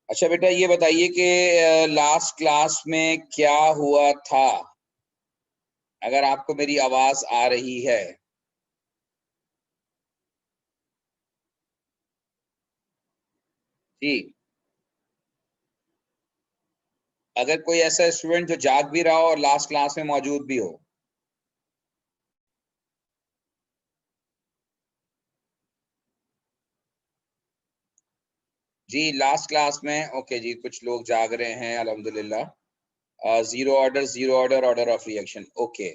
अच्छा बेटा, ये बताइए कि लास्ट क्लास में क्या हुआ था, अगर आपको मेरी आवाज आ रही है। जी, अगर कोई ऐसा स्टूडेंट जो जाग भी रहा हो और लास्ट क्लास में मौजूद भी हो। जी, लास्ट क्लास में ओके जी, कुछ लोग जाग रहे हैं अल्हम्दुलिल्लाह। Zero order, order of reaction, okay.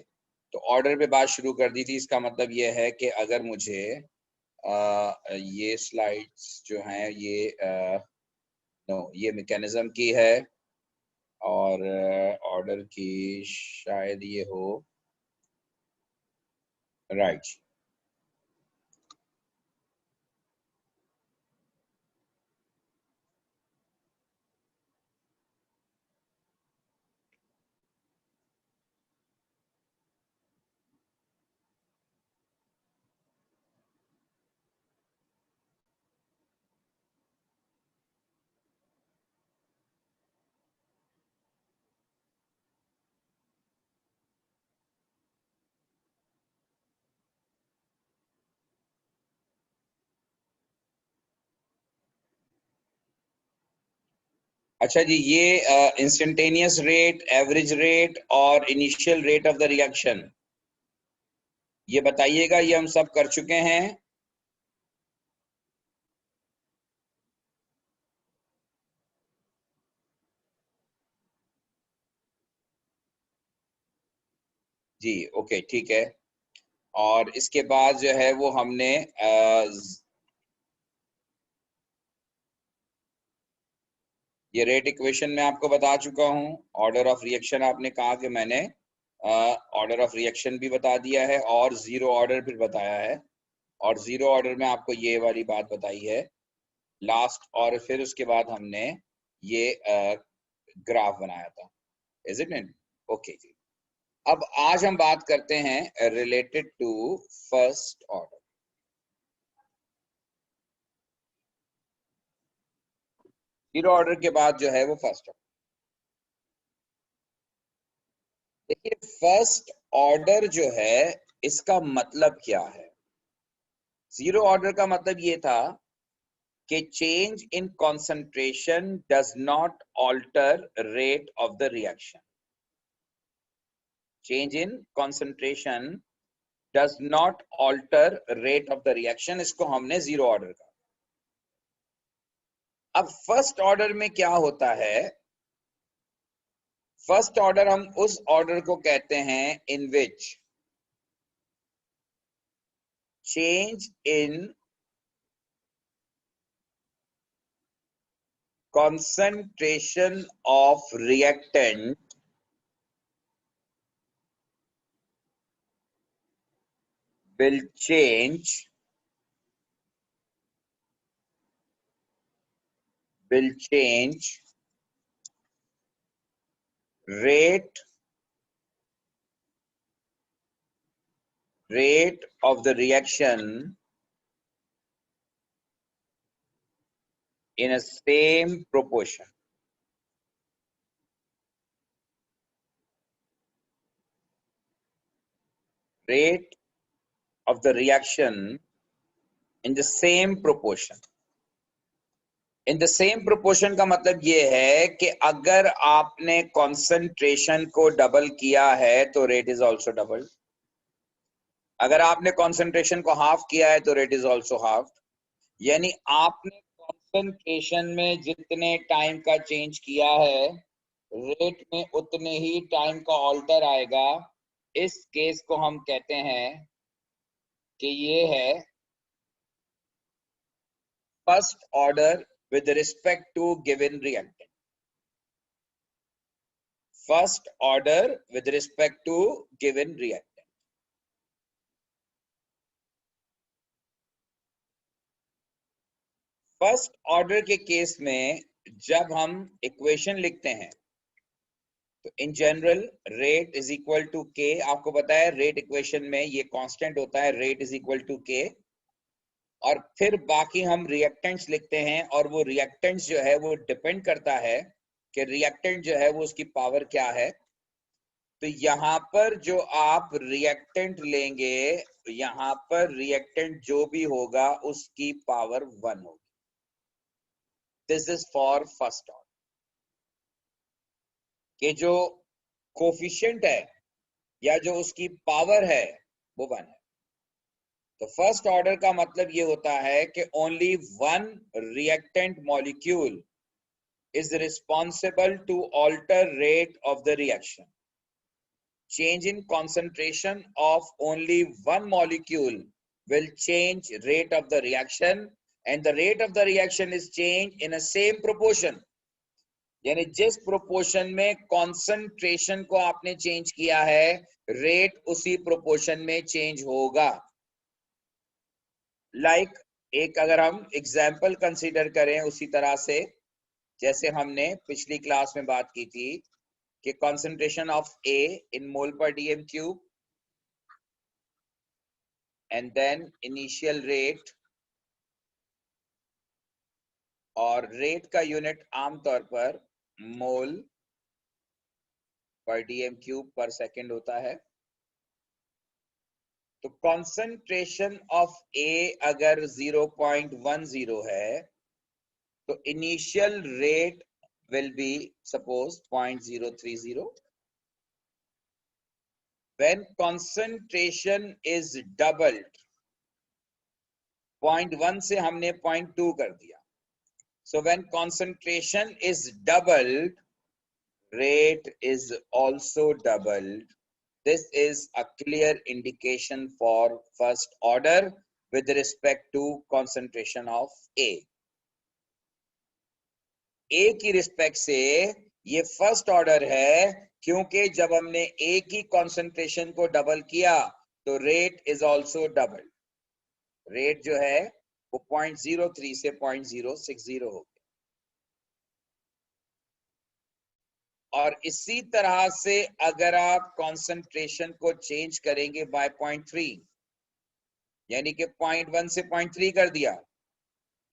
तो ऑर्डर पे बात शुरू कर दी थी, इसका मतलब ये है कि अगर मुझे ये स्लाइड्स जो हैं ये नो, ये मैकेनिज्म की है और ऑर्डर की शायद ये हो, राइट। अच्छा जी, ये इंस्टेंटेनियस रेट, एवरेज रेट और initial rate of the reaction, ये बताइएगा। ये हम सब कर चुके हैं। जी ओके, ठीक है। और इसके बाद जो है वो हमने ये रेट इक्वेशन में आपको बता चुका हूं। ऑर्डर ऑफ रिएक्शन आपने कहा कि मैंने ऑर्डर ऑफ रिएक्शन भी बता दिया है और जीरो ऑर्डर भी बताया है। और जीरो ऑर्डर में आपको ये वाली बात बताई है लास्ट, और फिर उसके बाद हमने ये ग्राफ बनाया था। इज इट नहीं? ओके जी। अब आज हम बात करते हैं related to first order. Zero order के बाद जो है वो फर्स्ट ऑर्डर। देखिए, फर्स्ट ऑर्डर जो है इसका मतलब क्या है। जीरो ऑर्डर का मतलब ये था कि change in concentration does not alter rate of the reaction. Change in concentration does not alter rate of the reaction, इसको हमने जीरो ऑर्डर का। अब फर्स्ट ऑर्डर में क्या होता है, फर्स्ट ऑर्डर हम उस ऑर्डर को कहते हैं in which change in concentration of reactant will change rate of the reaction in a same proportion. Rate of the reaction in the same proportion. In the same proportion का मतलब ये है कि अगर आपने कॉन्सेंट्रेशन को डबल किया है तो रेट इज ऑल्सो डबल। अगर आपने कॉन्सेंट्रेशन को हाफ किया है तो रेट इज ऑल्सो हाफ। यानी आपने कॉन्सेंट्रेशन में जितने टाइम का चेंज किया है, रेट में उतने ही टाइम का ऑल्टर आएगा। इस केस को हम कहते हैं कि ये है first order with respect to given reactant. First order with respect to given reactant. First order के केस में जब हम इक्वेशन लिखते हैं तो in general rate is equal to K. आपको पता है रेट इक्वेशन में ये कांस्टेंट होता है, रेट इज इक्वल टू के। और फिर बाकी हम रिएक्टेंट्स लिखते हैं, और वो रिएक्टेंट्स जो है वो डिपेंड करता है कि रिएक्टेंट जो है वो उसकी पावर क्या है। तो यहाँ पर जो आप रिएक्टेंट लेंगे, यहाँ पर रिएक्टेंट जो भी होगा उसकी पावर 1 होगी। This is for first order कि जो कोफिशिएंट है या जो उसकी पावर है वो 1 है। तो फर्स्ट ऑर्डर का मतलब ये होता है कि only one reactant molecule is responsible to alter rate of the reaction. Change in concentration of only one molecule will change rate of the reaction, and the rate of the reaction is changed in a same proportion. यानी जिस proportion में concentration को आपने change किया है, rate उसी proportion में change होगा। लाइक एक अगर हम एग्जाम्पल कंसीडर करें उसी तरह से जैसे हमने पिछली क्लास में बात की थी कि concentration of A in mole per dm cube and then initial rate, और रेट का यूनिट आमतौर पर मोल पर dm क्यूब पर सेकेंड होता है। तो concentration of A अगर 0.10 है तो initial rate will be suppose 0.030. When concentration is doubled, 0.1 से हमने 0.2 कर दिया। So when concentration is doubled, rate is also doubled. This is a clear indication for first order with respect to concentration of A. A की respect से ये first order है, क्योंकि जब हमने A की कॉन्सेंट्रेशन को डबल किया तो rate is also double. Rate जो है वो 0.03 से 0.060 हो गया। और इसी तरह से अगर आप कॉन्सेंट्रेशन को चेंज करेंगे बाय 0.3, यानी कि 0.1 से 0.3 कर दिया,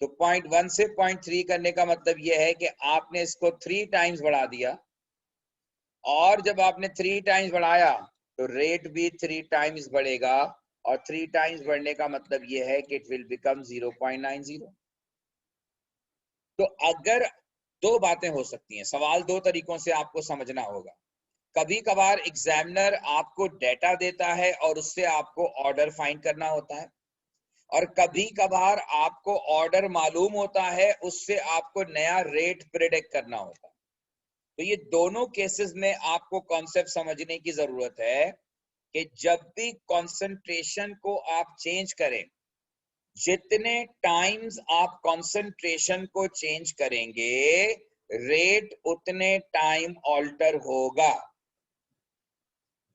तो 0.1 से 0.3 करने का मतलब यह है कि आपने इसको 3 टाइम्स बढ़ा दिया, और जब आपने 3 टाइम्स बढ़ाया तो रेट भी 3 टाइम्स बढ़ेगा, और 3 टाइम्स बढ़ने का मतलब यह है कि इट विल बिकम 0.90। तो अगर दो बातें हो सकती हैं, सवाल दो तरीकों से आपको समझना होगा। कभी कभार एग्जामिनर आपको डेटा देता है और उससे आपको ऑर्डर फाइंड करना होता है, और कभी कभार आपको ऑर्डर मालूम होता है, उससे आपको नया रेट प्रेडिक्ट करना होता है। तो ये दोनों केसेस में आपको कॉन्सेप्ट समझने की जरूरत है कि जब भी कॉन्सेंट्रेशन को आप चेंज करें, जितने टाइम्स आप कॉन्सेंट्रेशन को चेंज करेंगे, रेट उतने टाइम ऑल्टर होगा।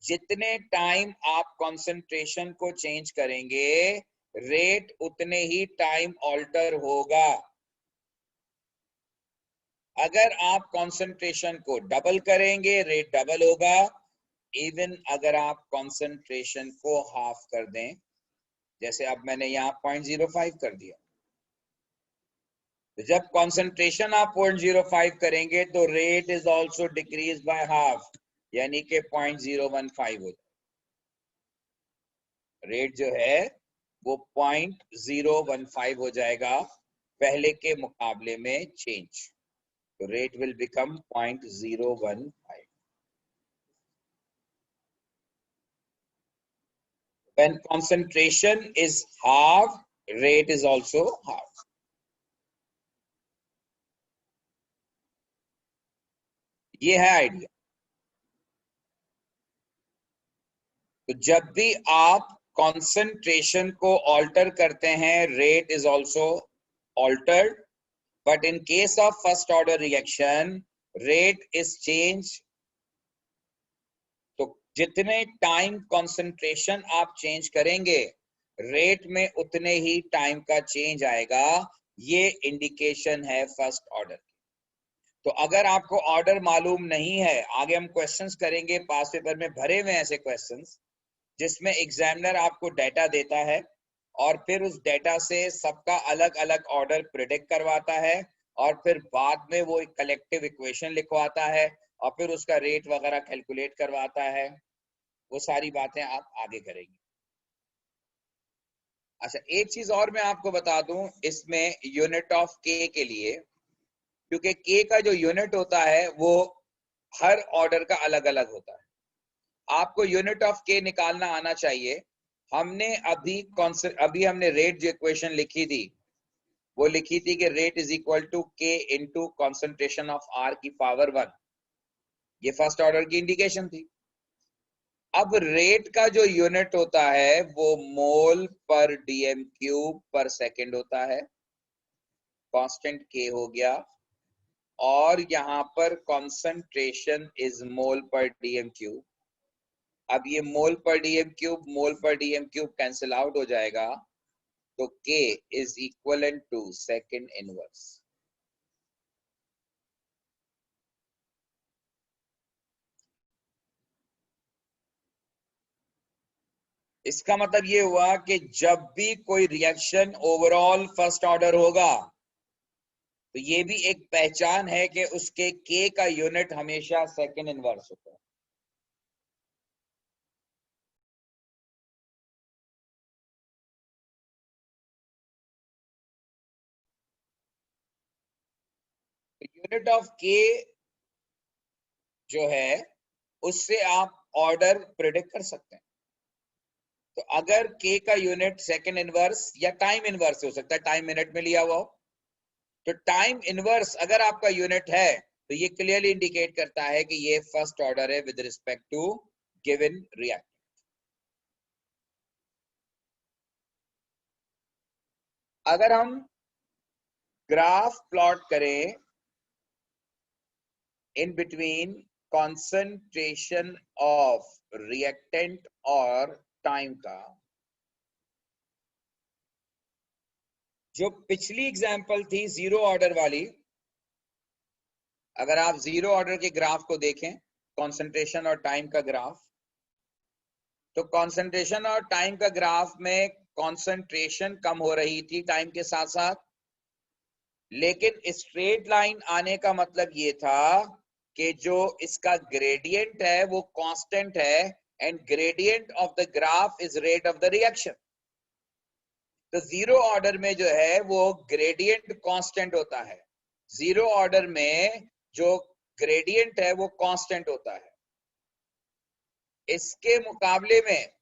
जितने टाइम आप कॉन्सेंट्रेशन को चेंज करेंगे, रेट उतने ही टाइम ऑल्टर होगा। अगर आप कॉन्सेंट्रेशन को डबल करेंगे, रेट डबल होगा। इवन अगर आप कॉन्सेंट्रेशन को हाफ कर दें, जैसे अब मैंने यहाँ 0.05 कर दिया, तो जब कॉन्सेंट्रेशन आप 0.05 करेंगे तो rate is also decrease by half, यानी कि 0.015 हो जाए। रेट जो है वो 0.015 हो जाएगा पहले के मुकाबले में चेंज, तो rate will become 0.015। When concentration is half, rate is also half. ये है आइडिया। तो जब भी आप concentration को alter करते हैं, rate is also altered. But in case of first order reaction, rate is changed. तो जितने टाइम कंसंट्रेशन आप चेंज करेंगे, रेट में उतने ही टाइम का चेंज आएगा। ये इंडिकेशन है फर्स्ट ऑर्डर। तो अगर आपको ऑर्डर मालूम नहीं है, आगे हम क्वेश्चंस करेंगे, पास पेपर में भरे हुए ऐसे क्वेश्चंस जिसमें एग्जामिनर आपको डाटा देता है और फिर उस डेटा से सबका अलग अलग ऑर्डर प्रिडिक्ट करवाता है और फिर बाद में वो एक कलेक्टिव इक्वेशन लिखवाता है और फिर उसका रेट वगैरह कैलकुलेट करवाता है। वो सारी बातें आप आगे करेंगे। अच्छा, एक चीज और मैं आपको बता दूं इसमें यूनिट ऑफ के के लिए, क्योंकि के का जो यूनिट होता है वो हर ऑर्डर का अलग अलग होता है। आपको यूनिट ऑफ के निकालना आना चाहिए। हमने अभी हमने रेट जो इक्वेशन लिखी थी वो लिखी थी कि रेट इज इक्वल टू के इंटू कॉन्सेंट्रेशन ऑफ आर की पावर 1। ये फर्स्ट ऑर्डर की इंडिकेशन थी। अब रेट का जो यूनिट होता है वो मोल पर डीएम क्यूब पर सेकेंड होता है, कांस्टेंट के हो गया, और यहां पर कॉन्सेंट्रेशन इज मोल पर डीएम क्यूब। अब ये मोल पर डीएम क्यूब कैंसिल आउट हो जाएगा, तो K is equivalent to second inverse. इसका मतलब ये हुआ कि जब भी कोई रिएक्शन ओवरऑल फर्स्ट ऑर्डर होगा तो ये भी एक पहचान है कि उसके K का यूनिट हमेशा सेकेंड इनवर्स होता है। यूनिट ऑफ K जो है उससे आप ऑर्डर प्रिडिक्ट कर सकते हैं। तो अगर K का यूनिट सेकेंड इनवर्स या टाइम इनवर्स हो सकता है, टाइम मिनट में लिया हुआ हो, तो टाइम इनवर्स अगर आपका यूनिट है तो ये क्लियरली इंडिकेट करता है कि ये फर्स्ट ऑर्डर है with respect to given react. अगर हम ग्राफ प्लॉट करें in between concentration of reactant और टाइम का, जो पिछली एग्जांपल थी जीरो ऑर्डर वाली, अगर आप जीरो ऑर्डर के ग्राफ को देखें, कॉन्सेंट्रेशन और टाइम का ग्राफ, तो कॉन्सेंट्रेशन और टाइम का ग्राफ में कॉन्सेंट्रेशन कम हो रही थी टाइम के साथ साथ, लेकिन स्ट्रेट लाइन आने का मतलब ये था कि जो इसका ग्रेडियंट है वो कांस्टेंट है, and gradient of the graph is rate of the reaction. तो जीरो ऑर्डर में जो है वो ग्रेडियंट कांस्टेंट होता है, जीरो ऑर्डर में जो ग्रेडियंट है वो कांस्टेंट होता है। इसके मुकाबले में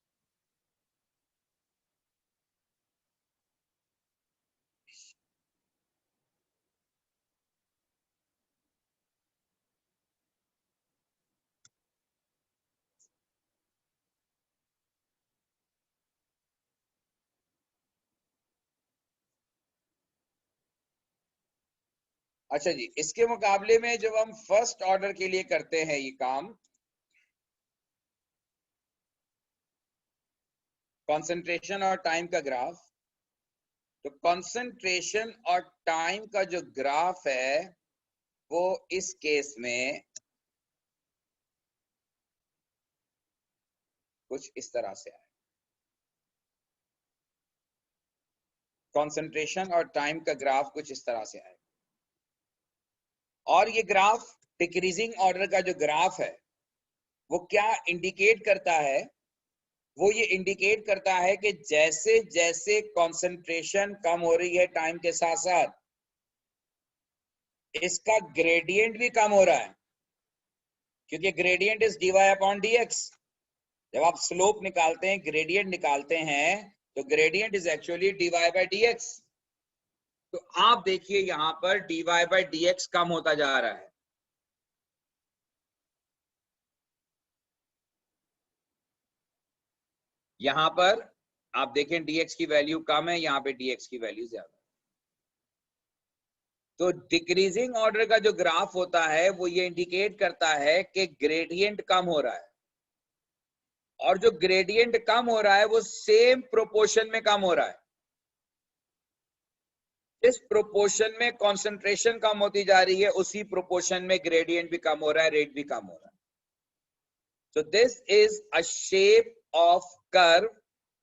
अच्छा जी, इसके मुकाबले में जब हम फर्स्ट ऑर्डर के लिए करते हैं ये काम, कंसंट्रेशन और टाइम का ग्राफ, तो कंसंट्रेशन और टाइम का जो ग्राफ है वो इस केस में कुछ इस तरह से है। कंसंट्रेशन और टाइम का ग्राफ कुछ इस तरह से है, और ये ग्राफ डिक्रीजिंग ऑर्डर का जो ग्राफ है वो क्या इंडिकेट करता है, वो ये इंडिकेट करता है कि जैसे जैसे कंसंट्रेशन कम हो रही है टाइम के साथ साथ इसका ग्रेडियंट भी कम हो रहा है, क्योंकि gradient is dy upon dx। जब आप स्लोप निकालते हैं, ग्रेडियंट निकालते हैं, तो gradient is actually dy by dx। तो आप देखिए यहां पर dy बाय dx कम होता जा रहा है। यहां पर आप देखें dx की वैल्यू कम है, यहां पे dx की वैल्यू ज्यादा है। तो डिक्रीजिंग ऑर्डर का जो ग्राफ होता है वो ये इंडिकेट करता है कि ग्रेडियंट कम हो रहा है, और जो ग्रेडियंट कम हो रहा है वो सेम प्रोपोर्शन में कम हो रहा है। इस प्रोपोर्शन में कंसंट्रेशन कम होती जा रही है, उसी प्रोपोर्शन में ग्रेडियंट भी कम हो रहा है, रेट भी कम हो रहा है। So this is a shape of curve,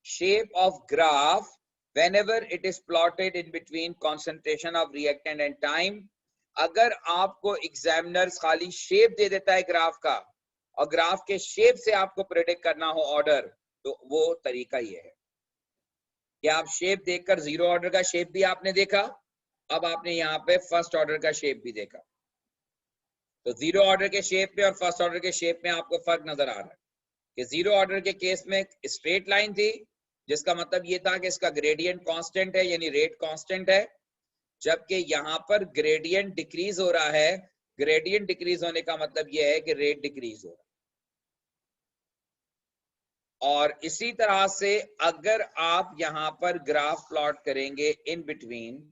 shape of graph whenever it is plotted in between concentration of reactant and time. अगर आपको एग्जामिनर्स खाली शेप दे देता है ग्राफ का और ग्राफ के शेप से आपको प्रेडिक्ट करना हो ऑर्डर, तो वो तरीका ये है कि आप शेप देखकर, जीरो ऑर्डर का शेप भी आपने देखा, अब आपने यहाँ पे फर्स्ट ऑर्डर का शेप भी देखा, तो जीरो ऑर्डर के शेप में और फर्स्ट ऑर्डर के शेप में आपको फर्क नजर आ रहा है कि जीरो ऑर्डर के केस में स्ट्रेट लाइन थी, जिसका मतलब ये था कि इसका ग्रेडियंट कांस्टेंट है, यानी रेट कांस्टेंट है, जबकि यहां पर ग्रेडियंट डिक्रीज हो रहा है। ग्रेडियंट डिक्रीज होने का मतलब यह है कि रेट डिक्रीज हो रहा है। और इसी तरह से अगर आप यहां पर ग्राफ प्लॉट करेंगे in between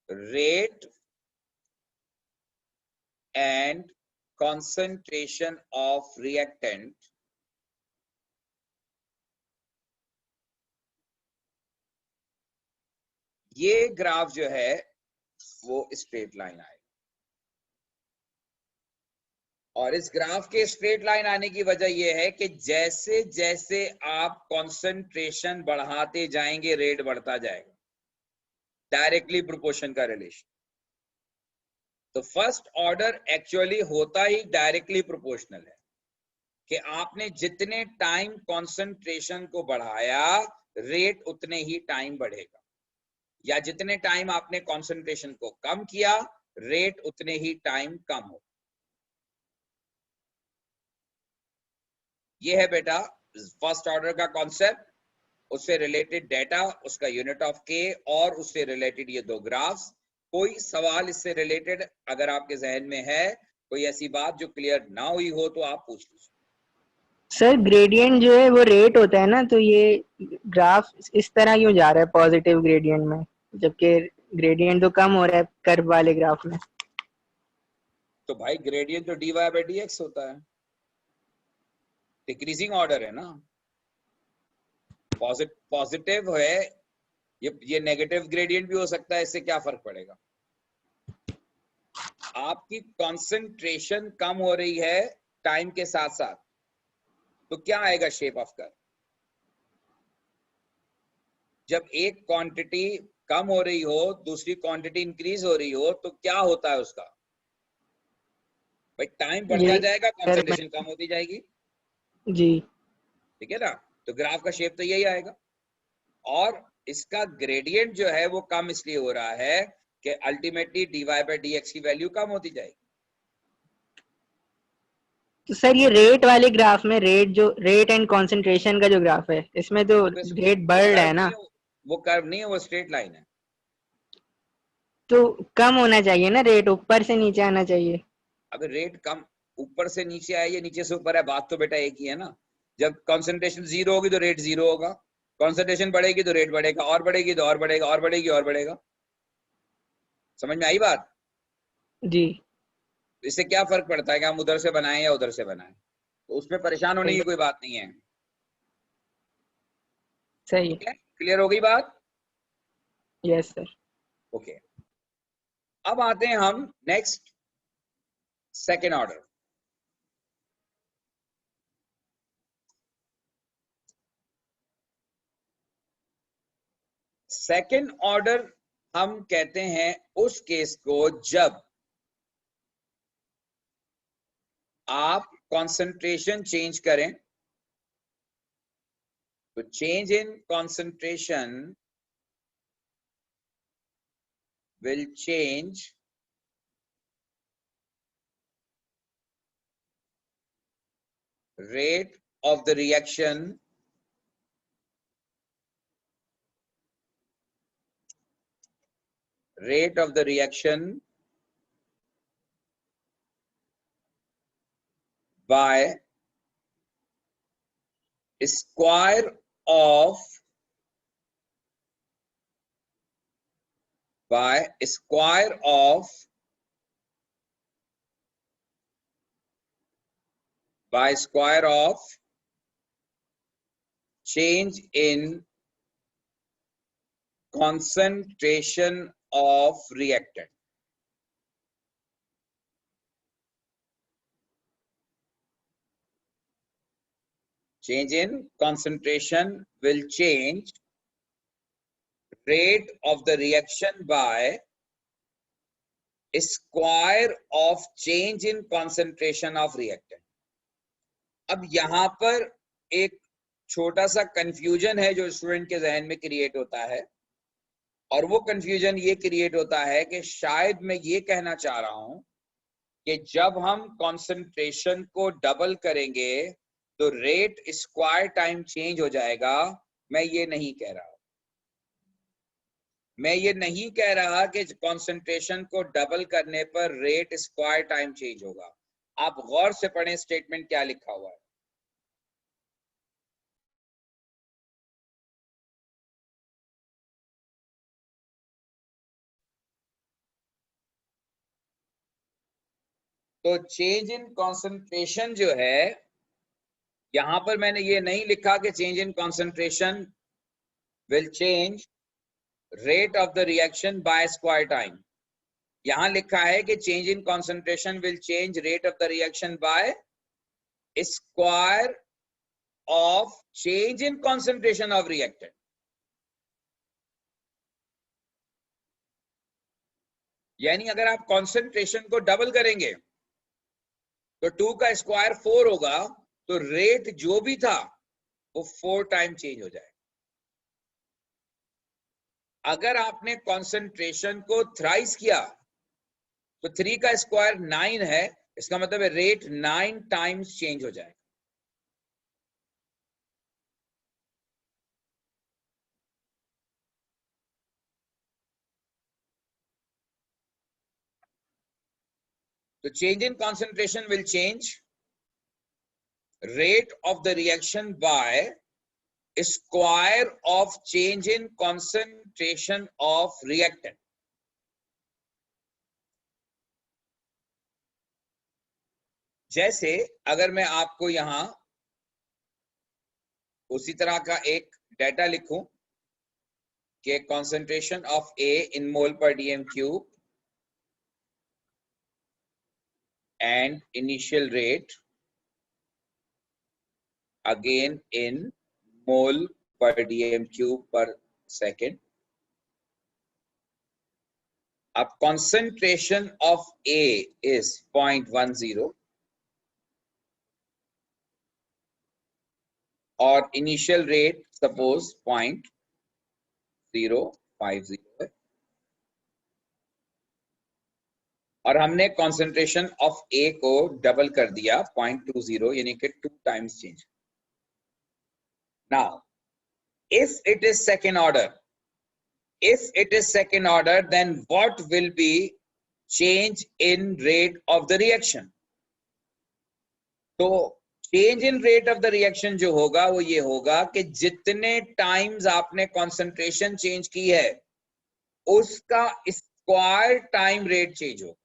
rate and concentration of reactant, ये ग्राफ जो है वो स्ट्रेट लाइन आएगा। और इस ग्राफ के स्ट्रेट लाइन आने की वजह यह है कि जैसे जैसे आप कंसंट्रेशन बढ़ाते जाएंगे रेट बढ़ता जाएगा, डायरेक्टली प्रोपोर्शन का रिलेशन। तो फर्स्ट ऑर्डर एक्चुअली होता ही डायरेक्टली प्रोपोर्शनल है कि आपने जितने टाइम कंसंट्रेशन को बढ़ाया रेट उतने ही टाइम बढ़ेगा, या जितने टाइम आपने कंसंट्रेशन को कम किया रेट उतने ही टाइम कम हो। ये है बेटा फर्स्ट ऑर्डर का कॉन्सेप्ट, उससे रिलेटेड डाटा, उसका यूनिट ऑफ के और उससे रिलेटेड ये दो ग्राफ्स। कोई सवाल इससे रिलेटेड अगर आपके जहन में है, कोई ऐसी बात जो क्लियर ना हुई हो तो आप पूछ लीजिए। सर ग्रेडियंट जो है वो रेट होता है ना, तो ये ग्राफ इस तरह क्यों जा रहा है पॉजिटिव ग्रेडियंट में, जबकि ग्रेडियंट तो कम हो रहा है कर्व वाले ग्राफ में? तो भाई ग्रेडियंट तो dy बाय dx होता है, डिक्रीजिंग ऑर्डर है ना, पॉजिटिव है, ये नेगेटिव ग्रेडियंट भी हो सकता है, इससे क्या फर्क पड़ेगा। आपकी कंसंट्रेशन कम हो रही है टाइम के साथ साथ, तो क्या आएगा शेप ऑफ कर्व। जब एक क्वांटिटी कम हो रही हो दूसरी क्वांटिटी इंक्रीज हो रही हो तो क्या होता है उसका, भाई टाइम बढ़ता जाएगा, कंसंट्रेशन कम होती जाएगी जी, ठीक है ना। तो ग्राफ का शेप तो यही आएगा, और इसका ग्रेडियंट जो है वो कम इसलिए हो रहा है कि अल्टीमेटली dy बाय dx की वैल्यू कम होती जाएगी। तो सर ये रेट वाले ग्राफ में रेट एंड कंसंट्रेशन का जो ग्राफ है इसमें तो रेट बढ़ रहा है ना, वो कर्व नहीं है, वो स्ट्रेट लाइन है। तो कम होना चाहिए ना, रेट ऊपर से नीचे आना चाहिए। अगर रेट कम ऊपर से नीचे आए या नीचे से ऊपर है, बात तो बेटा एक ही है ना। जब कंसंट्रेशन जीरो होगी तो रेट जीरो होगा, कंसंट्रेशन बढ़ेगी तो रेट बढ़ेगा, और बढ़ेगी तो और बढ़ेगा, और बढ़ेगी और बढ़ेगा। समझ में आई बात? जी, इससे क्या फर्क पड़ता है कि हम उधर से बनाएं या उधर से बनाएं, तो उसमें परेशान होने की कोई बात नहीं है। सही। ठीक है, क्लियर हो गई बात? Yes sir. ओके, अब आते हैं हम next second order. Second order हम कहते हैं उस केस को जब आप कंसंट्रेशन चेंज करें, तो change in concentration will change rate of the reaction by square of change in concentration of reactant। change in concentration will change rate of the reaction by square of change in concentration of reactant. अब यहां पर एक छोटा सा confusion है जो student के जहन में क्रिएट होता है, और वो कंफ्यूजन ये क्रिएट होता है कि शायद मैं ये कहना चाह रहा हूं कि जब हम कंसंट्रेशन को डबल करेंगे तो रेट स्क्वायर टाइम चेंज हो जाएगा। मैं ये नहीं कह रहा। मैं ये नहीं कह रहा कि कंसंट्रेशन को डबल करने पर रेट स्क्वायर टाइम चेंज होगा। आप गौर से पढ़ें स्टेटमेंट क्या लिखा हुआ है। तो चेंज इन कंसंट्रेशन जो है, यहां पर मैंने ये नहीं लिखा कि change in concentration will change rate of the reaction by square time. यहां लिखा है कि change in concentration will change rate of the reaction by square of change in concentration of reactant. यानी अगर आप कंसंट्रेशन को डबल करेंगे तो 2 का स्क्वायर 4 होगा, तो रेट जो भी था वो 4 टाइम चेंज हो जाएगा। अगर आपने कंसंट्रेशन को थ्राइस किया तो 3 का स्क्वायर 9 है, इसका मतलब है रेट 9 टाइम्स चेंज हो जाएगा। तो change in concentration will change rate of the reaction by square of change in concentration of reactant. जैसे अगर मैं आपको यहां उसी तरह का एक डेटा लिखूं कि concentration of A in mole per dm cube and initial rate again in mole per dm cube per second. अब concentration of A is 0.10 और initial rate suppose 0.050 है, और हमने concentration of A को डबल कर दिया 0.20, यानी कि 2 times change. Now, if it is second order, then what will be change in rate of the reaction? तो change in rate of the reaction जो होगा वो ये होगा कि जितने times आपने concentration change की है उसका स्क्वायर टाइम रेट चेंज होगा,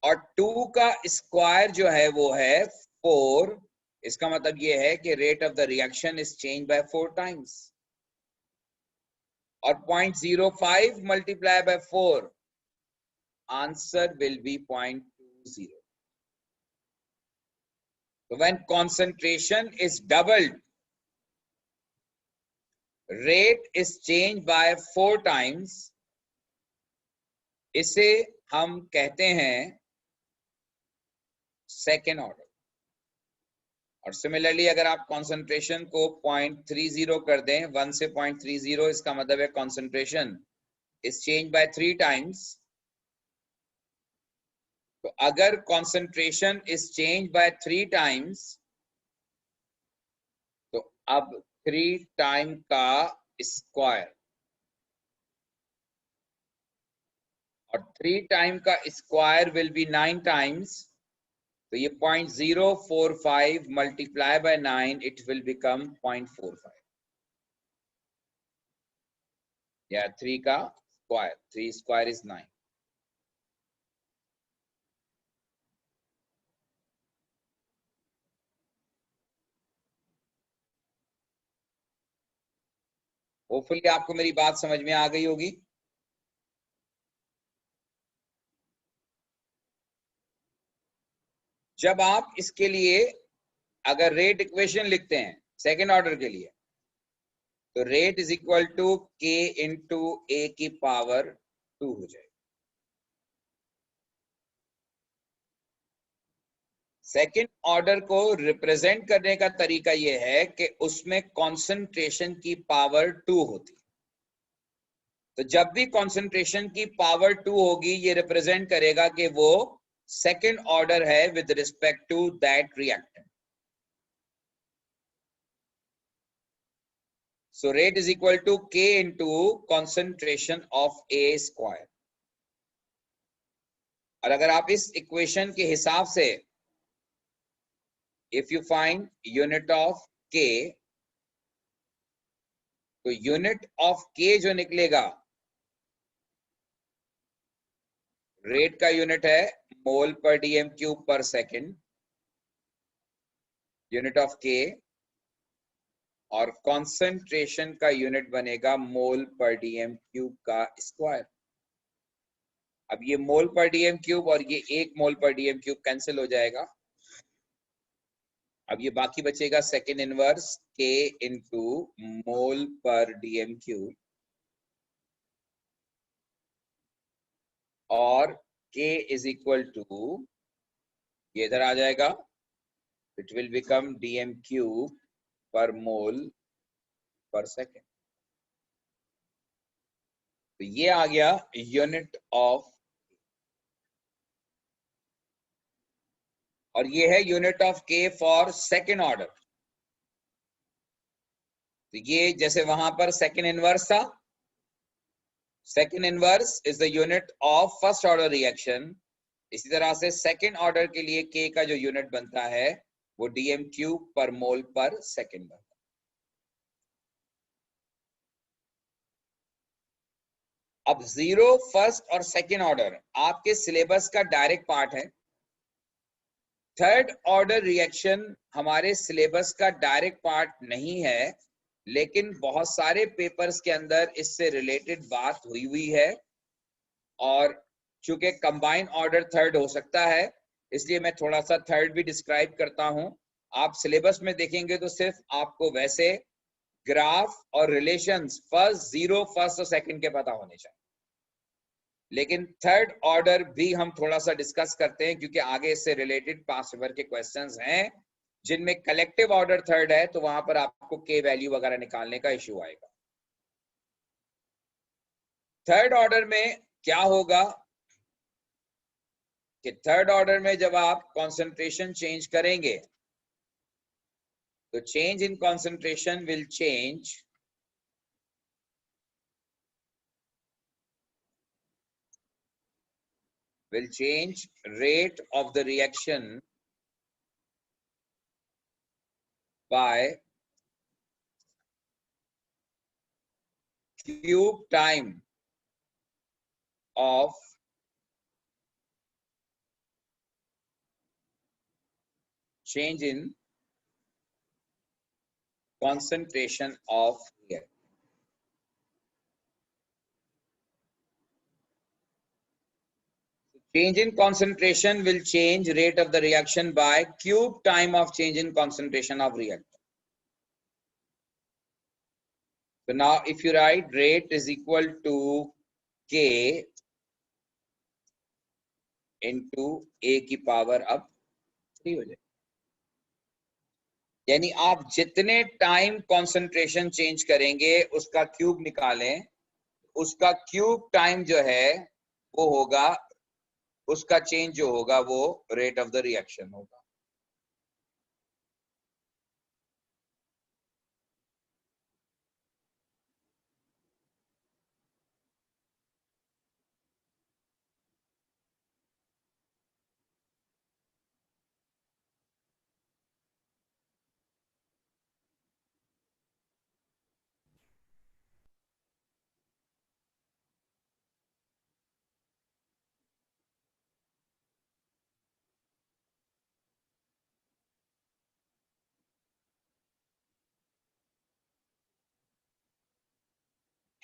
और 2 का स्क्वायर जो है वो है 4। इसका मतलब ये है कि rate of the reaction is change bye 4 times, और 0.05 multiply by 4, answer will be 0.20. So when concentration is doubled, rate is changed by 4 times. इसे हम कहते हैं सेकेंड ऑर्डर। और सिमिलरली अगर आप कंसंट्रेशन को 0.30 कर दें, 1 से 0.30, इसका मतलब है concentration is change bye 3 times. तो अगर concentration is change bye 3 times तो अब 3 टाइम का स्क्वायर, और 3 टाइम का स्क्वायर विल बी 9 टाइम्स। तो ये 0.045 multiply by 9, it will become 0.45, या 3 का स्क्वायर, 3 स्क्वायर इज 9। होपफुली आपको मेरी बात समझ में आ गई होगी। जब आप इसके लिए अगर रेट इक्वेशन लिखते हैं सेकेंड ऑर्डर के लिए, तो रेट इज इक्वल टू के इंटू ए की पावर 2 हो जाएगा। सेकेंड ऑर्डर को रिप्रेजेंट करने का तरीका यह है कि उसमें कॉन्सेंट्रेशन की पावर 2 होती है। तो जब भी कॉन्सेंट्रेशन की पावर 2 होगी, ये रिप्रेजेंट करेगा कि वो सेकेंड ऑर्डर है with respect to that reactant. So rate is equal to K into concentration of A square। और अगर आप इस इक्वेशन के हिसाब से if you find unit of K, तो यूनिट ऑफ K जो निकलेगा, रेट का यूनिट है मोल पर डीएम क्यूब पर सेकेंड, यूनिट ऑफ K, और कॉन्सेंट्रेशन का यूनिट बनेगा मोल पर डीएम क्यूब का स्क्वायर। अब ये मोल पर डीएम क्यूब और ये 1 मोल पर डीएम क्यूब कैंसिल हो जाएगा। अब ये बाकी बचेगा सेकेंड इनवर्स K इंटू मोल पर डीएम क्यूब, और K इज इक्वल टू, ये इधर आ जाएगा, it will become DM cube पर मोल पर सेकेंड। तो ये आ गया यूनिट ऑफ, और ये है unit of K for second order. तो ये जैसे वहां पर सेकेंड इनवर्स था, second inverse is the unit of first order reaction, इसी तरह से सेकेंड ऑर्डर के लिए K का जो यूनिट बनता है वो डीएम क्यूब पर मोल पर सेकेंड बनता है। अब जीरो, फर्स्ट और सेकेंड ऑर्डर आपके सिलेबस का डायरेक्ट पार्ट है। थर्ड ऑर्डर रिएक्शन हमारे सिलेबस का डायरेक्ट पार्ट नहीं है, लेकिन बहुत सारे पेपर्स के अंदर इससे रिलेटेड बात हुई है, और चूंकि कंबाइन ऑर्डर थर्ड हो सकता है, इसलिए मैं थोड़ा सा थर्ड भी डिस्क्राइब करता हूं। आप सिलेबस में देखेंगे तो सिर्फ आपको वैसे ग्राफ और रिलेशंस फर्स्ट, जीरो, फर्स्ट और सेकंड के पता होने चाहिए, लेकिन थर्ड ऑर्डर भी हम थोड़ा सा डिस्कस करते हैं, क्योंकि आगे इससे रिलेटेड पास्ट पेपर के क्वेश्चंस हैं जिनमें कलेक्टिव ऑर्डर थर्ड है, तो वहां पर आपको के वैल्यू वगैरह निकालने का इश्यू आएगा। थर्ड ऑर्डर में क्या होगा कि थर्ड ऑर्डर में जब आप कॉन्सेंट्रेशन चेंज करेंगे, तो change in concentration will change rate of the reaction by cube time of change in concentration of reactant. Change in concentration will change rate of the reaction by cube time of change in concentration of reactant. So now if you write rate is equal to K into A की power अब 3 हो जाए, यानी आप जितने time concentration change करेंगे उसका cube निकालें, उसका क्यूब टाइम जो है वो होगा, उसका चेंज जो होगा वो रेट ऑफ द रिएक्शन होगा।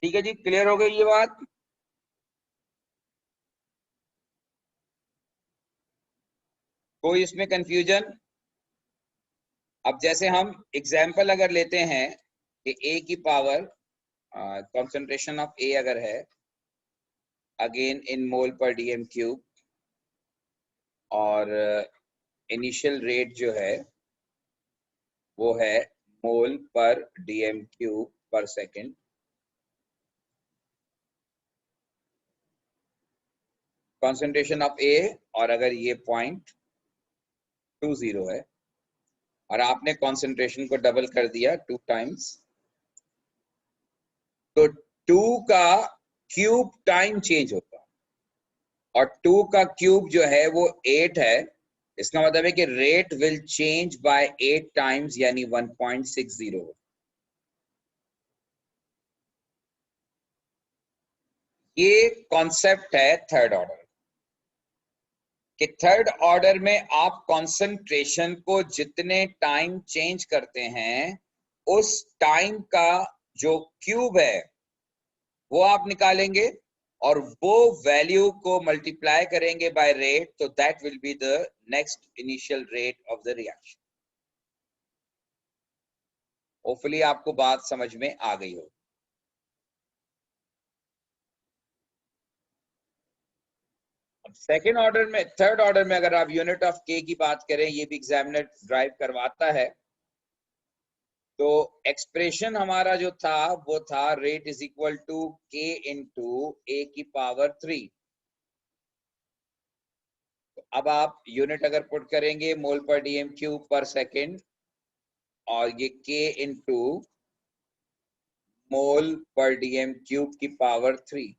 ठीक है जी, क्लियर हो गई ये बात? कोई इसमें कंफ्यूजन? अब जैसे हम एग्जाम्पल अगर लेते हैं कि ए की पावर कंसंट्रेशन ऑफ ए अगर है अगेन इन मोल पर डीएम क्यूब और इनिशियल रेट जो है वो है मोल पर डीएम क्यूब पर सेकेंड। कंसंट्रेशन ऑफ ए और अगर ये 0.20 है और आपने कंसंट्रेशन को डबल कर दिया 2 टाइम्स, तो 2 का क्यूब टाइम चेंज होगा और 2 का क्यूब जो है वो 8 है। इसका मतलब है कि rate will change bye 8 times यानी 1.60। ये कॉन्सेप्ट है थर्ड ऑर्डर कि थर्ड ऑर्डर में आप कंसंट्रेशन को जितने टाइम चेंज करते हैं उस टाइम का जो क्यूब है वो आप निकालेंगे और वो वैल्यू को मल्टीप्लाई करेंगे बाय रेट, तो that will be the next initial rate of the reaction. Hopefully आपको बात समझ में आ गई हो। सेकेंड ऑर्डर में, थर्ड ऑर्डर में अगर आप यूनिट ऑफ के की बात करें, ये भी एग्जामिनर ड्राइव करवाता है, तो एक्सप्रेशन हमारा जो था वो था रेट इज इक्वल टू के इंटू ए की पावर 3। अब आप यूनिट अगर पुट करेंगे मोल पर डीएम क्यूब पर सेकेंड और ये के इंटू मोल पर डीएम क्यूब की पावर 3,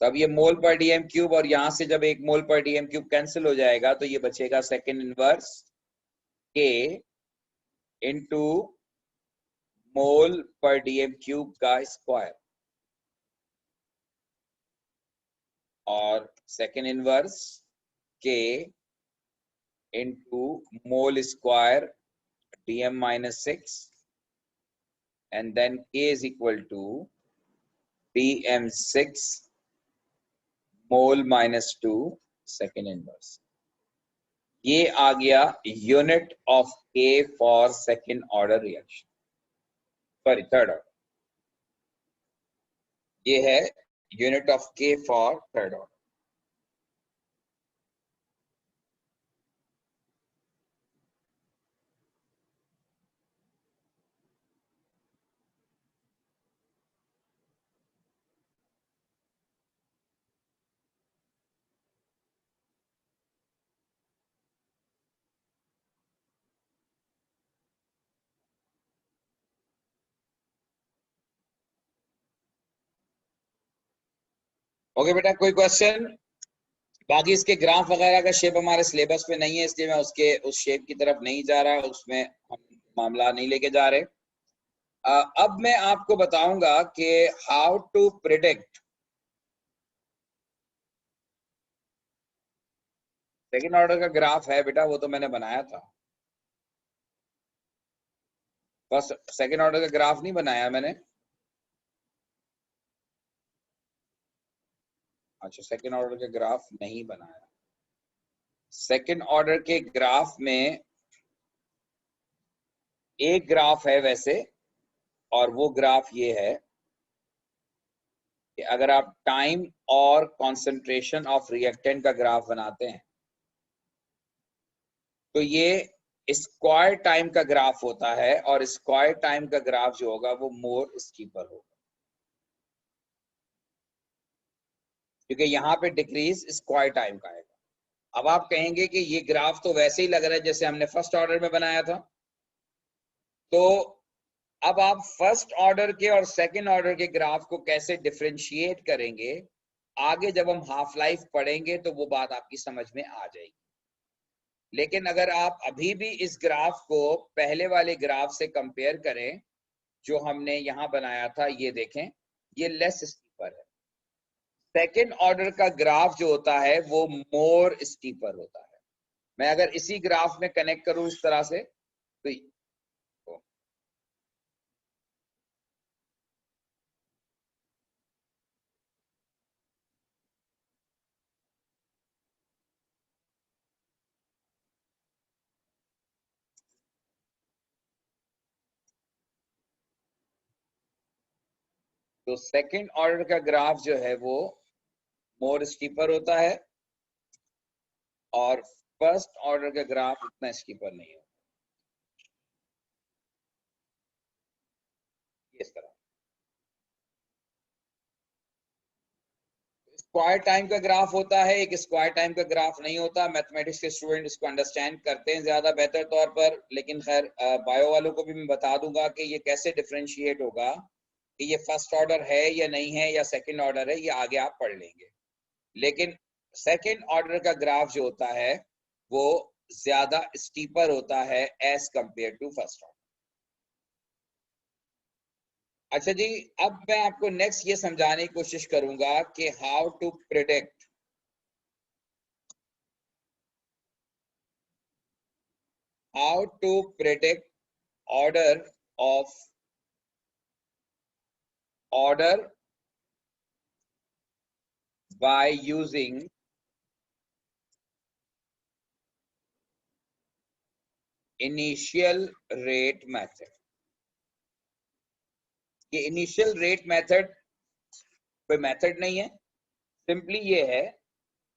तब ये मोल पर डीएम क्यूब और यहां से जब एक मोल पर डीएम क्यूब कैंसिल हो जाएगा तो ये बचेगा सेकेंड इनवर्स के इंटू मोल पर डीएम क्यूब का स्क्वायर और सेकेंड इनवर्स के into mole square dm minus 6 and then k is equal to dm6 mole minus 2 second inverse। ये आ गया यूनिट ऑफ के for second order reaction, sorry third order. ये है unit of के for third order. Okay बेटा, कोई question? बाकी इसके ग्राफ वगैरह का शेप हमारे सिलेबस में नहीं है, इसलिए मैं उसके उस शेप की तरफ नहीं जा रहा, उसमें हम मामला नहीं लेके जा रहे। अब मैं आपको बताऊंगा कि how to predict second order का ग्राफ है बेटा, वो तो मैंने बनाया था। बस सेकेंड ऑर्डर का ग्राफ नहीं बनाया मैंने। अच्छा, सेकेंड ऑर्डर का ग्राफ नहीं बनाया। सेकेंड ऑर्डर के ग्राफ में एक ग्राफ है वैसे, और वो ग्राफ ये है कि अगर आप टाइम और कंसंट्रेशन ऑफ रिएक्टेंट का ग्राफ बनाते हैं तो ये स्क्वायर टाइम का ग्राफ होता है और स्क्वायर टाइम का ग्राफ जो होगा वो मोर स्टीपर होगा, क्योंकि यहाँ पे डिक्रीज स्क्वायर टाइम का आएगा। अब आप कहेंगे कि ये ग्राफ तो वैसे ही लग रहा है जैसे हमने फर्स्ट ऑर्डर में बनाया था, तो अब आप फर्स्ट ऑर्डर के और सेकंड ऑर्डर के ग्राफ को कैसे डिफरेंशिएट करेंगे, आगे जब हम हाफ लाइफ पढ़ेंगे तो वो बात आपकी समझ में आ जाएगी। लेकिन अगर आप अभी भी इस ग्राफ को पहले वाले ग्राफ से कंपेयर करें जो हमने यहाँ बनाया था, ये देखें, ये लेस स्टीपर है। सेकंड ऑर्डर का ग्राफ जो होता है वो मोर स्टीपर होता है। मैं अगर इसी ग्राफ में कनेक्ट करूं इस तरह से तो तो सेकंड ऑर्डर का ग्राफ जो है वो मोर स्टीपर होता है और फर्स्ट ऑर्डर का ग्राफ उतना स्टीपर नहीं होता। इस तरह स्क्वायर टाइम का ग्राफ होता है, एक स्क्वायर टाइम का ग्राफ नहीं होता। मैथमेटिक्स के स्टूडेंट इसको अंडरस्टैंड करते हैं ज्यादा बेहतर तौर पर, लेकिन खैर बायो वालों को भी मैं बता दूंगा कि ये कैसे डिफरेंशिएट होगा कि ये फर्स्ट ऑर्डर है या नहीं है या सेकंड ऑर्डर है, ये आगे आप पढ़ लेंगे। लेकिन सेकंड ऑर्डर का ग्राफ जो होता है वो ज्यादा स्टीपर होता है as compared to first order. अच्छा जी, अब मैं आपको नेक्स्ट ये समझाने की कोशिश करूंगा कि how to predict order of order by using initial rate method। ये इनिशियल रेट मेथड कोई मेथड नहीं है, सिंपली ये है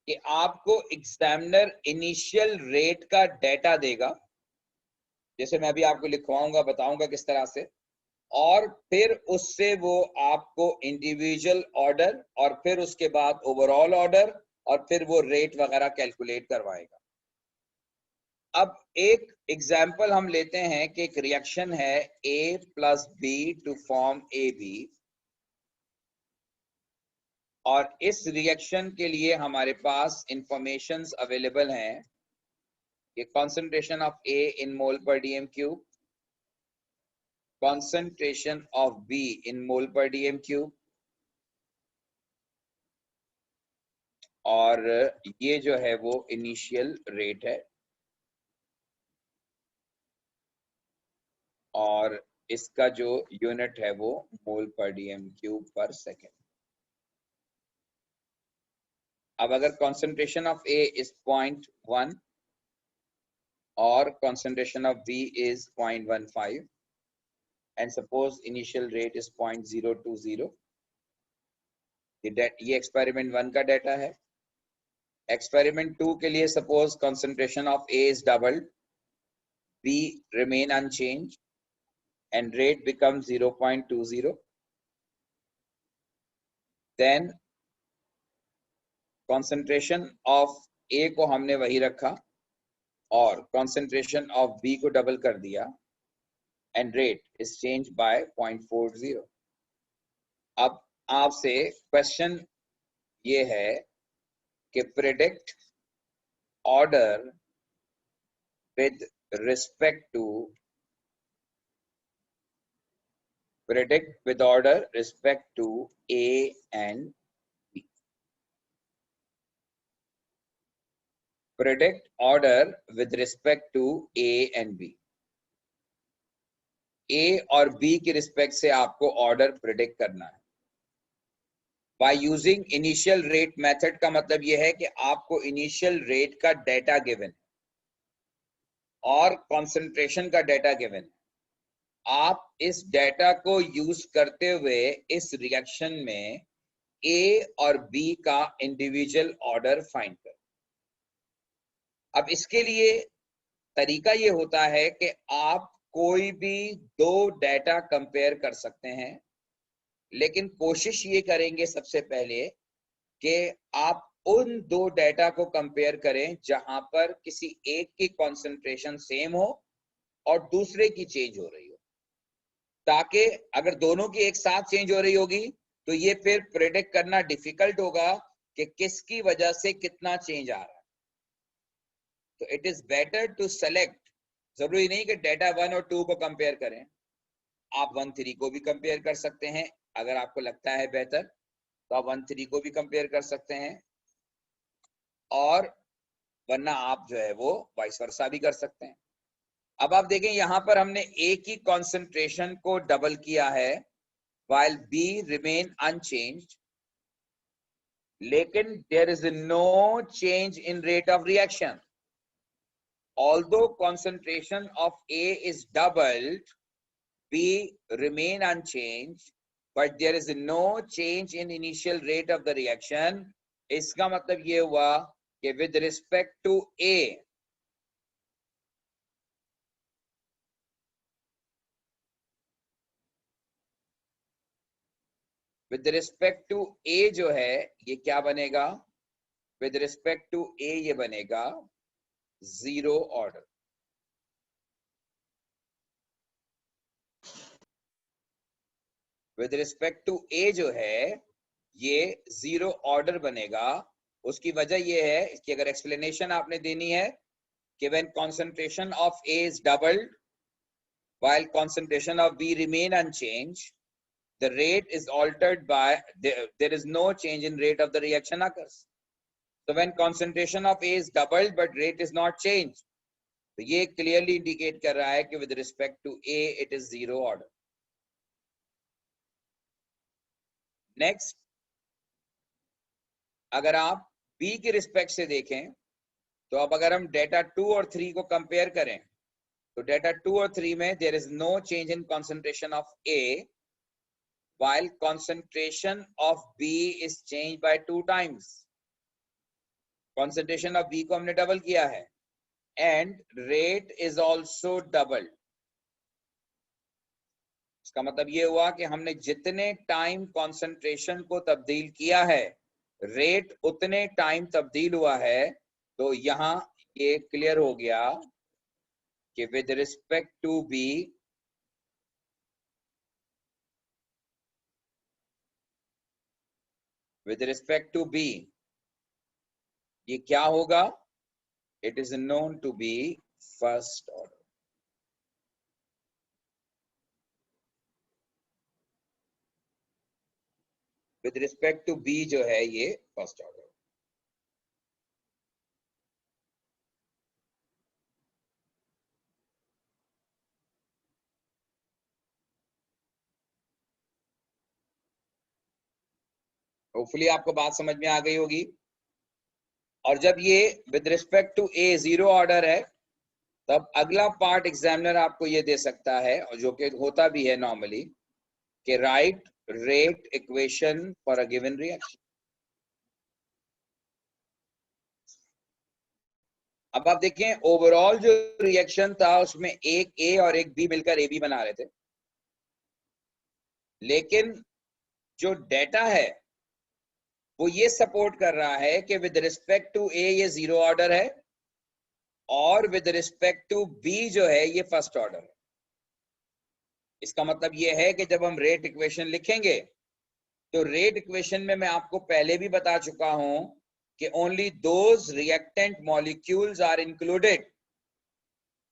कि आपको एग्जामिनर इनिशियल रेट का डेटा देगा, जैसे मैं अभी आपको लिखवाऊंगा, बताऊंगा किस तरह से, और फिर उससे वो आपको इंडिविजुअल ऑर्डर और फिर उसके बाद ओवरऑल ऑर्डर और फिर वो रेट वगैरह कैलकुलेट करवाएगा। अब एक एग्जाम्पल हम लेते हैं कि एक रिएक्शन है A plus B to form AB, और इस रिएक्शन के लिए हमारे पास इंफॉर्मेशंस अवेलेबल हैं कि कॉन्सेंट्रेशन ऑफ A इन मोल पर DM cube, concentration of B इन मोल पर डीएम क्यूब, और ये जो है वो इनिशियल रेट है, और इसका जो यूनिट है वो मोल पर डीएम क्यूब पर सेकेंड। अब अगर कॉन्सेंट्रेशन ऑफ A इज 0.1 और concentration of B is 0.15 and suppose initial rate is 0.020, ये एक्सपेरिमेंट 1 का डाटा है। एक्सपेरिमेंट 2 के लिए suppose concentration of A is doubled, B remain unchanged and rate becomes 0.20, then concentration of A को हमने वही रखा और concentration of B को डबल कर दिया and rate is changed by 0.40। अब आपसे क्वेश्चन ये है कि predict order with respect to A and B। Predict order with respect to A and B। A और B के रिस्पेक्ट से आपको ऑर्डर प्रिडिक्ट करना है। By using initial rate method का मतलब यह है कि आपको इनिशियल रेट का डेटा गिवन और कॉन्सेंट्रेशन का डेटा गिवन, आप इस डेटा को यूज करते हुए इस रिएक्शन में A और B का इंडिविजुअल ऑर्डर फाइंड करें। अब इसके लिए तरीका ये होता है कि आप कोई भी दो डेटा कंपेयर कर सकते हैं, लेकिन कोशिश ये करेंगे सबसे पहले कि आप उन दो डेटा को कंपेयर करें जहां पर किसी एक की कॉन्सेंट्रेशन सेम हो और दूसरे की चेंज हो रही हो, ताकि अगर दोनों की एक साथ चेंज हो रही होगी तो ये फिर प्रेडिक्ट करना डिफिकल्ट होगा कि किसकी वजह से कितना चेंज आ रहा है। तो it is better to select, जरूरी नहीं कि डेटा 1 और 2 को कंपेयर करें, आप 1 3 को भी कंपेयर कर सकते हैं। अगर आपको लगता है बेहतर तो आप 1 3 को भी कंपेयर कर सकते हैं, और वरना आप जो है वो वाइस वर्सा भी कर सकते हैं। अब आप देखें यहां पर हमने ए की कॉन्सेंट्रेशन को डबल किया है while B remain unchanged, लेकिन there is no change in rate of reaction. Although concentration of A is doubled, B remain unchanged but there is no change in initial rate of the reaction. इसका मतलब ये हुआ कि with respect to A, with respect to A जो है ये क्या बनेगा? with respect to A ये बनेगा zero order. with respect to A जो है ये जीरो ऑर्डर बनेगा. उसकी वजह ये है कि अगर एक्सप्लेनेशन आपने देनी है कि when concentration of A is doubled while concentration of B remain unchanged, the rate is altered by there is no change in rate of the reaction occurs. So when concentration of A is doubled but rate is not changed, तो ये clearly indicate कर रहा है कि with respect to A it is zero order. Next, अगर आप B के respect से देखें तो अब अगर हम डेटा 2 और 3 को कंपेयर करें तो डेटा 2 और 3 में there is no change in concentration of A while concentration of B is changed by 2 times. concentration of B को हमने डबल किया है and rate is also doubled. इसका मतलब ये हुआ कि हमने जितने टाइम concentration को तब्दील किया है रेट उतने टाइम तब्दील हुआ है. तो यहां ये क्लियर हो गया कि विद रिस्पेक्ट टू बी ये क्या होगा? It is known to be first order. With respect to B जो है ये फर्स्ट ऑर्डर. होपफुली आपको बात समझ में आ गई होगी. और जब ये with respect to A zero order है तब अगला पार्ट एग्जामिनर आपको ये दे सकता है और जो कि होता भी है नॉर्मली कि right rate equation for a given reaction. अब आप देखें ओवरऑल जो रिएक्शन था उसमें एक ए और एक बी मिलकर ए बी बना रहे थे, लेकिन जो डेटा है वो ये सपोर्ट कर रहा है कि विद रिस्पेक्ट टू ए ये जीरो ऑर्डर है और विद रिस्पेक्ट टू बी जो है ये फर्स्ट ऑर्डर है. इसका मतलब ये है कि जब हम रेट इक्वेशन लिखेंगे तो रेट इक्वेशन में मैं आपको पहले भी बता चुका हूं कि only those reactant molecules are included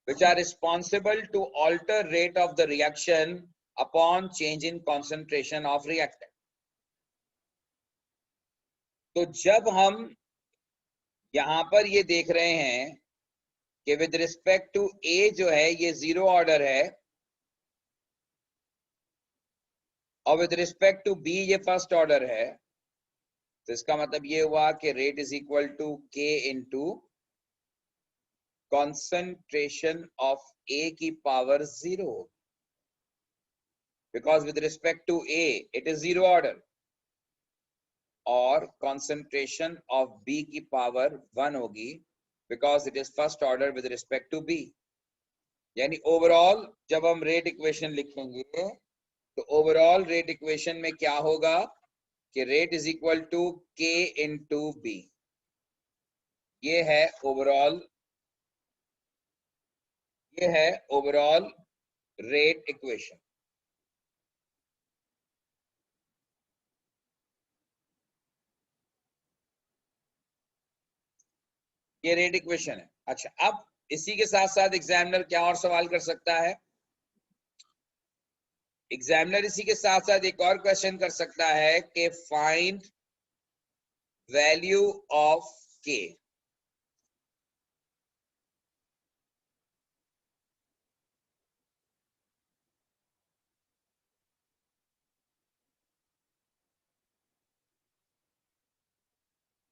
which are responsible to alter rate of the reaction upon change in concentration of reactant. तो जब हम यहां पर ये देख रहे हैं कि विद रिस्पेक्ट टू ए जो है ये जीरो ऑर्डर है और विद रिस्पेक्ट टू बी ये फर्स्ट ऑर्डर है, तो इसका मतलब ये हुआ कि rate is equal to K into concentration of A की power zero, because with respect to A it is zero order, और concentration of B की पावर 1 होगी because it is first order with respect to B. यानी overall जब हम rate equation लिखेंगे तो overall rate equation में क्या होगा कि rate is equal to K into B. ये है ओवरऑल रेट इक्वेशन. ये रेट इक्वेशन है. अच्छा, अब इसी के साथ साथ एग्जामिनर क्या और सवाल कर सकता है? एग्जामिनर इसी के साथ साथ एक और क्वेश्चन कर सकता है कि फाइंड वैल्यू ऑफ के.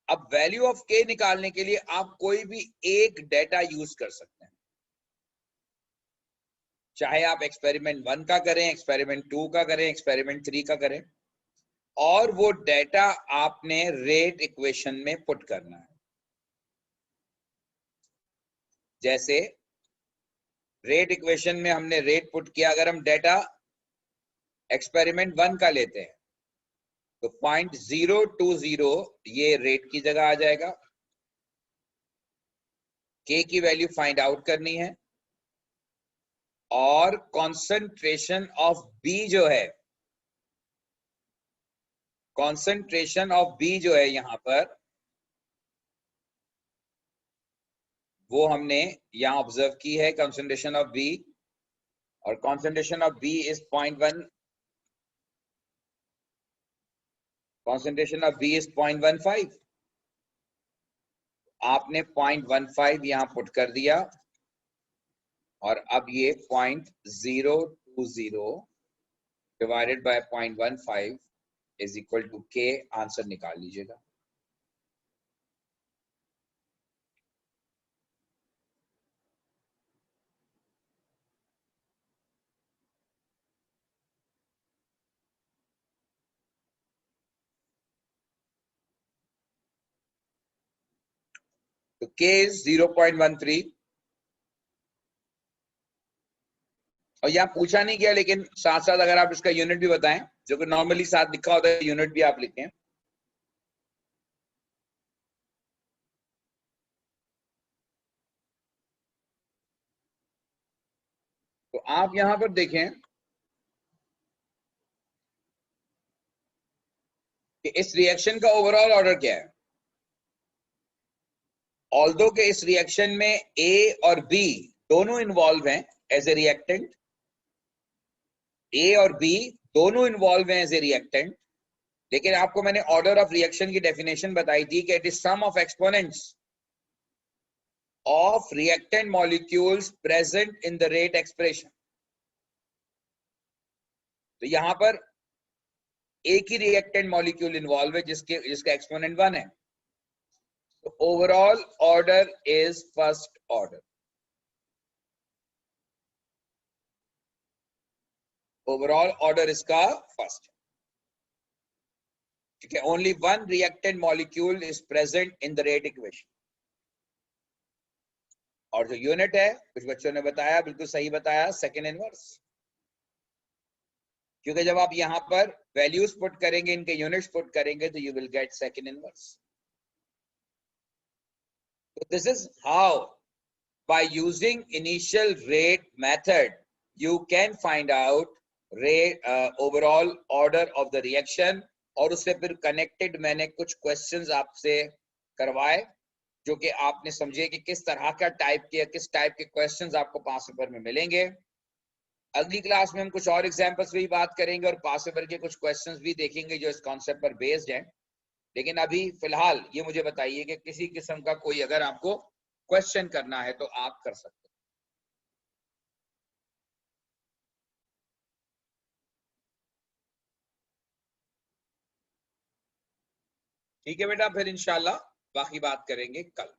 अब वैल्यू ऑफ के निकालने के लिए आप कोई भी एक डेटा यूज कर सकते हैं. चाहे आप एक्सपेरिमेंट 1 का करें, एक्सपेरिमेंट 2 का करें, एक्सपेरिमेंट 3 का करें, और वो डेटा आपने रेट इक्वेशन में पुट करना है। जैसे रेट इक्वेशन में हमने रेट पुट किया, अगर हम डेटा एक्सपेरिमेंट 1 का लेते हैं तो 0.020 ये रेट की जगह आ जाएगा। के की वैल्यू फाइंड आउट करनी है, और कॉन्सेंट्रेशन ऑफ बी जो है, कॉन्सेंट्रेशन ऑफ बी जो है यहां पर, वो हमने यहां ऑब्जर्व की है, कॉन्सेंट्रेशन ऑफ बी, और concentration of B is 0.1, concentration of B is 0.15। आपने 0.15 यहां पुट कर दिया, और अब ये 0.020 divided by 0.15 is equal to K, answer निकाल लीजिएगा। तो के इज 0.13, और यहाँ पूछा नहीं गया, लेकिन साथ साथ अगर आप इसका यूनिट भी बताएं, जो कि नॉर्मली साथ लिखा होता है, यूनिट भी आप लिखें। तो आप यहां पर देखें कि इस रिएक्शन का ओवरऑल ऑर्डर क्या है। ऑल्दो के इस रिएक्शन में ए और बी दोनों इन्वॉल्व हैं एज ए रिएक्टेंट, ए और बी दोनों इन्वॉल्व हैं एज ए रिएक्टेंट, लेकिन आपको मैंने ऑर्डर ऑफ रिएक्शन की डेफिनेशन बताई थी कि it is sum of exponents of reactant molecules present in the rate expression. तो यहां पर एक ही रिएक्टेंट मॉलिक्यूल इन्वॉल्व है जिसका एक्सपोनेंट 1 है। तो overall order is first order, overall order इसका फर्स्ट, ठीक है। Only one reactant molecule is present in the rate equation. और जो यूनिट है, कुछ बच्चों ने बताया, बिल्कुल सही बताया, सेकेंड इनवर्स, क्योंकि जब आप यहां पर वैल्यूज पुट करेंगे, इनके यूनिट्स पुट करेंगे, तो you will get second inverse. So this is how, by using initial rate method, you can find out rate overall order of the reaction। और उससे फिर कनेक्टेड मैंने कुछ क्वेश्चंस आपसे करवाए, जो कि आपने समझे कि किस तरह का टाइप के, किस टाइप के क्वेश्चंस आपको पास पेपर में मिलेंगे। अगली क्लास में हम कुछ और एग्जांपल्स भी बात करेंगे, और पास पेपर के कुछ क्वेश्चंस भी देखेंगे जो इस कॉन्सेप्ट पर बेस्ड हैं। लेकिन अभी फिलहाल ये मुझे बताइए कि किसी किस्म का कोई अगर आपको क्वेश्चन करना है तो आप कर सकते हैं। ठीक है बेटा, फिर इंशाल्लाह बाकी बात करेंगे कल।